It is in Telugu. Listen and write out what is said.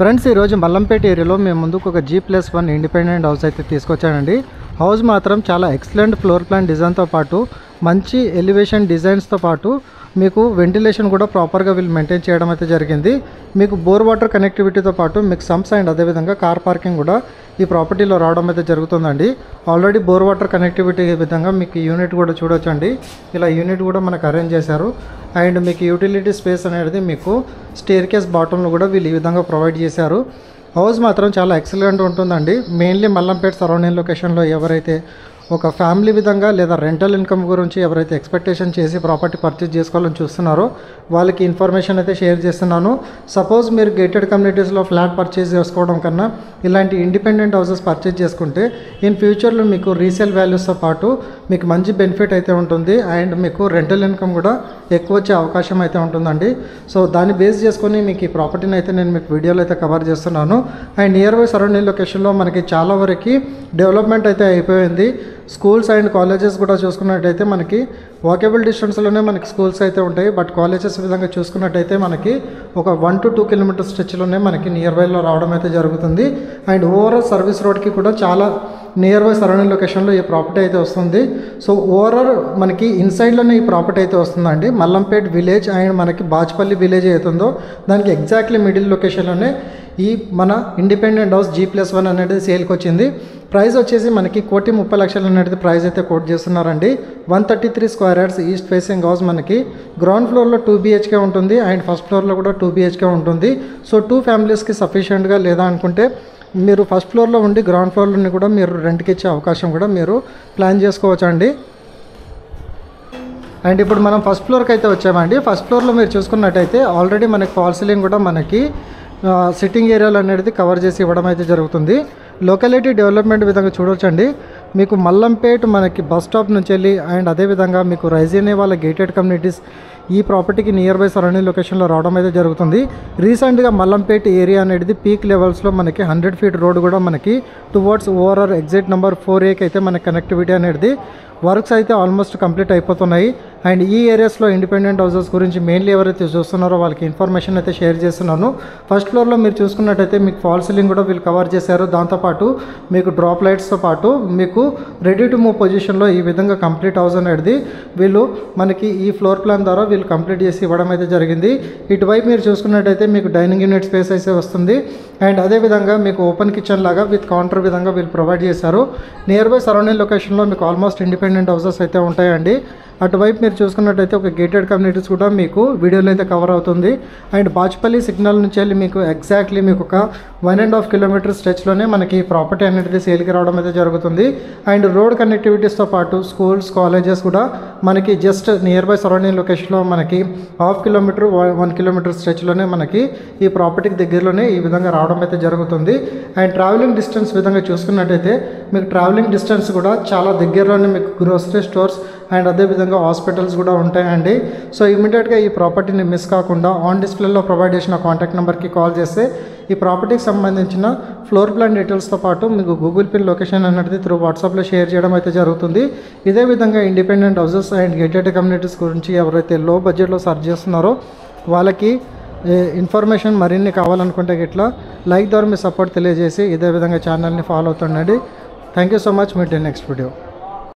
ఫ్రెండ్స్ ఈరోజు మల్లంపేట ఏరియాలో మేము ముందుకు ఒక G+1 ఇండిపెండెంట్ హౌస్ అయితే తీసుకొచ్చానండి. హౌస్ మాత్రం చాలా ఎక్సలెంట్ ఫ్లోర్ ప్లాన్ డిజైన్తో పాటు మంచి ఎలివేషన్ డిజైన్స్తో పాటు మీకు వెంటిలేషన్ కూడా ప్రాపర్గా వీళ్ళు మెయింటైన్ చేయడం అయితే జరిగింది. మీకు బోర్ వాటర్ కనెక్టివిటీతో పాటు మీకు సమ్స్ అండ్ అదేవిధంగా కార్ పార్కింగ్ కూడా ఈ ప్రాపర్టీలో రావడం అయితే జరుగుతుందండి. ఆల్రెడీ బోర్ వాటర్ కనెక్టివిటీ విధంగా మీకు యూనిట్ కూడా చూడొచ్చండి. ఇలా యూనిట్ కూడా మనకు అరేంజ్ చేశారు. అండ్ మీకు యూటిలిటీ స్పేస్ అనేది మీకు స్టేర్ కేస్ బాటంలో కూడా వీళ్ళు ఈ విధంగా ప్రొవైడ్ చేశారు. హౌస్ మాత్రం చాలా ఎక్సలెంట్ ఉంటుందండి. మెయిన్లీ మల్లంపేట సరౌండింగ్ లొకేషన్లో ఎవరైతే ఒక ఫ్యామిలీ విధంగా లేదా రెంటల్ ఇన్కమ్ గురించి ఎవరైతే ఎక్స్పెక్టేషన్ చేసి ప్రాపర్టీ పర్చేజ్ చేసుకోవాలని చూస్తున్నారో వాళ్ళకి ఇన్ఫర్మేషన్ అయితే షేర్ చేస్తున్నాను. సపోజ్ మీరు గేటెడ్ కమ్యూనిటీస్లో ఫ్లాట్ పర్చేజ్ చేసుకోవడం కన్నా ఇలాంటి ఇండిపెండెంట్ హౌసెస్ పర్చేజ్ చేసుకుంటే ఇన్ ఫ్యూచర్లో మీకు రీసేల్ వాల్యూస్తో పాటు మీకు మంచి బెనిఫిట్ అయితే ఉంటుంది. అండ్ మీకు రెంటల్ ఇన్కమ్ కూడా ఎక్కువ వచ్చే అవకాశం అయితే ఉంటుందండి. సో దాన్ని బేస్ చేసుకొని మీకు ఈ ప్రాపర్టీని అయితే నేను మీకు వీడియోలో అయితే కవర్ చేస్తున్నాను. అండ్ నియర్ బై సరౌండింగ్ లొకేషన్లో మనకి చాలా వరకు డెవలప్మెంట్ అయితే అయిపోయింది. స్కూల్స్ అండ్ కాలేజెస్ కూడా చూసుకున్నట్టయితే మనకి వాకబుల్ డిస్టెన్స్లోనే మనకి స్కూల్స్ అయితే ఉంటాయి. బట్ కాలేజెస్ విధంగా చూసుకున్నట్టయితే మనకి ఒక 1 to 2 కిలోమీటర్ స్ట్రెచ్లోనే మనకి నియర్ బైలో రావడం అయితే జరుగుతుంది. అండ్ ఓవరాల్ సర్వీస్ రోడ్కి కూడా చాలా నియర్ బై సరౌండింగ్ లొకేషన్లో ఈ ప్రాపర్టీ అయితే వస్తుంది. సో ఓవరాల్ మనకి ఇన్సైడ్లోనే ఈ ప్రాపర్టీ అయితే వస్తుందండి. మల్లంపేట్ విలేజ్ అండ్ మనకి బాచ్పల్లి విలేజ్ అవుతుందో దానికి ఎగ్జాక్ట్లీ మిడిల్ లొకేషన్లోనే ఈ మన ఇండిపెండెంట్ హౌస్ G+1 అనేది సేల్కి వచ్చింది. ప్రైస్ వచ్చేసి మనకి 1,30,00,000 అనేది ప్రైస్ అయితే కోట్ చేస్తున్నారండి. 133 square yards east facing house మనకి గ్రౌండ్ ఫ్లోర్లో 2 BHK ఉంటుంది అండ్ ఫస్ట్ ఫ్లోర్లో కూడా 2 BHK ఉంటుంది. సో 2 ఫ్యామిలీస్కి సఫిషియెంట్గా లేదా అనుకుంటే మీరు ఫస్ట్ ఫ్లోర్లో ఉండి గ్రౌండ్ ఫ్లోర్లోని కూడా మీరు రెంట్కి ఇచ్చే అవకాశం కూడా మీరు ప్లాన్ చేసుకోవచ్చు అండి. అండ్ ఇప్పుడు మనం ఫస్ట్ ఫ్లోర్కి అయితే వచ్చామండి. ఫస్ట్ ఫ్లోర్లో మీరు చూసుకున్నట్టయితే ఆల్రెడీ మనకి ఫాల్ సీలింగ్ కూడా మనకి సిట్టింగ్ ఏరియాలు అనేది కవర్ చేసి ఇవ్వడం అయితే జరుగుతుంది. లొకాలిటీ డెవలప్మెంట్ విధంగా చూడొచ్చండి. మీకు మల్లంపేట్ మనకి బస్ స్టాప్ నుంచి వెళ్ళి అండ్ అదేవిధంగా మీకు రైజినే వాళ్ళ గేటెడ్ కమ్యూనిటీస్ ఈ ప్రాపర్టీకి నియర్ బై సరౌండింగ్ లొకేషన్లో రావడం అయితే జరుగుతుంది. రీసెంట్గా మల్లంపేట్ ఏరియా అనేది పీక్ లెవెల్స్లో మనకి 100 feet రోడ్ కూడా మనకి towards ORR exit number 4A అయితే మనకి కనెక్టివిటీ అనేది వర్క్స్ అయితే ఆల్మోస్ట్ కంప్లీట్ అయిపోతున్నాయి. అండ్ ఈ ఏరియాస్లో ఇండిపెండెంట్ హౌసెస్ గురించి మెయిన్లీ ఎవరైతే చూస్తున్నారో వాళ్ళకి ఇన్ఫర్మేషన్ అయితే షేర్ చేస్తున్నాను. ఫస్ట్ ఫ్లోర్లో మీరు చూసుకున్నట్టయితే మీకు ఫాల్ సీలింగ్ కూడా వీళ్ళు కవర్ చేశారు. దాంతోపాటు మీకు డ్రాప్ లైట్స్తో పాటు మీకు రెడీ టు మూవ్ పొజిషన్లో ఈ విధంగా కంప్లీట్ హౌస్ అనేది వీళ్ళు మనకి ఈ ఫ్లోర్ ప్లాన్ ద్వారా వీళ్ళు కంప్లీట్ చేసి ఇవ్వడం అయితే జరిగింది. ఇటువైపు మీరు చూసుకున్నట్టయితే మీకు డైనింగ్ యూనిట్ స్పేస్ అయితే వస్తుంది. అండ్ అదేవిధంగా మీకు ఓపెన్ కిచెన్ లాగా విత్ కౌంటర్ విధంగా వీళ్ళు ప్రొవైడ్ చేశారు. నియర్ బై సరౌండింగ్ లొకేషన్లో మీకు ఆల్మోస్ట్ ఇండిపెండెంట్ హౌసెస్ అయితే ఉంటాయండి. అటువైపు మీరు చూసుకున్నట్టయితే ఒక గేటెడ్ కమ్యూనిటీస్ కూడా మీకు వీడియోలో అయితే కవర్ అవుతుంది. అండ్ బాచ్పల్లి సిగ్నల్ నుంచి వెళ్ళి మీకు ఎగ్జాక్ట్లీ మీకు ఒక 1.5 kilometer స్ట్రెచ్లోనే మనకి ప్రాపర్టీ అనేది సేల్కి రావడం అయితే జరుగుతుంది. అండ్ రోడ్ కనెక్టివిటీస్తో పాటు స్కూల్స్ కాలేజెస్ కూడా మనకి జస్ట్ నియర్ బై సరౌండింగ్ లొకేషన్లో మనకి 1/2 kilometer 1 kilometer స్ట్రెచ్లోనే మనకి ఈ ప్రాపర్టీకి దగ్గరలోనే ఈ విధంగా రావడం అయితే జరుగుతుంది. అండ్ ట్రావెలింగ్ డిస్టెన్స్ విధంగా చూసుకున్నట్టయితే మీకు ట్రావెలింగ్ డిస్టెన్స్ కూడా చాలా దగ్గరలోనే మీకు గ్రోసరీ స్టోర్స్ అండ్ అదేవిధంగా హాస్పిటల్స్ కూడా ఉంటాయండి. సో ఇమీడియట్గా ఈ ప్రాపర్టీని మిస్ కాకుండా ఆన్ డిస్ప్లేలో ప్రొవైడ్ చేసిన కాంటాక్ట్ నెంబర్కి కాల్ చేస్తే ఈ ప్రాపర్టీకి సంబంధించిన ఫ్లోర్ ప్లాన్ డీటెయిల్స్తో పాటు మీకు గూగుల్ పిన్ లొకేషన్ అనేది త్రూ వాట్సాప్లో షేర్ చేయడం అయితే జరుగుతుంది. ఇదే విధంగా independent houses and gated communities గురించి ఎవరైతే లో బడ్జెట్లో సర్చ్ చేస్తున్నారో వాళ్ళకి ఇన్ఫర్మేషన్ మరిన్ని కావాలనుకుంటే ఇట్లా లైక్ ద్వారా మీ సపోర్ట్ తెలియజేసి ఇదే విధంగా ఛానల్ని ఫాలో అవుతుండండి. Thank you so much. Meet next video.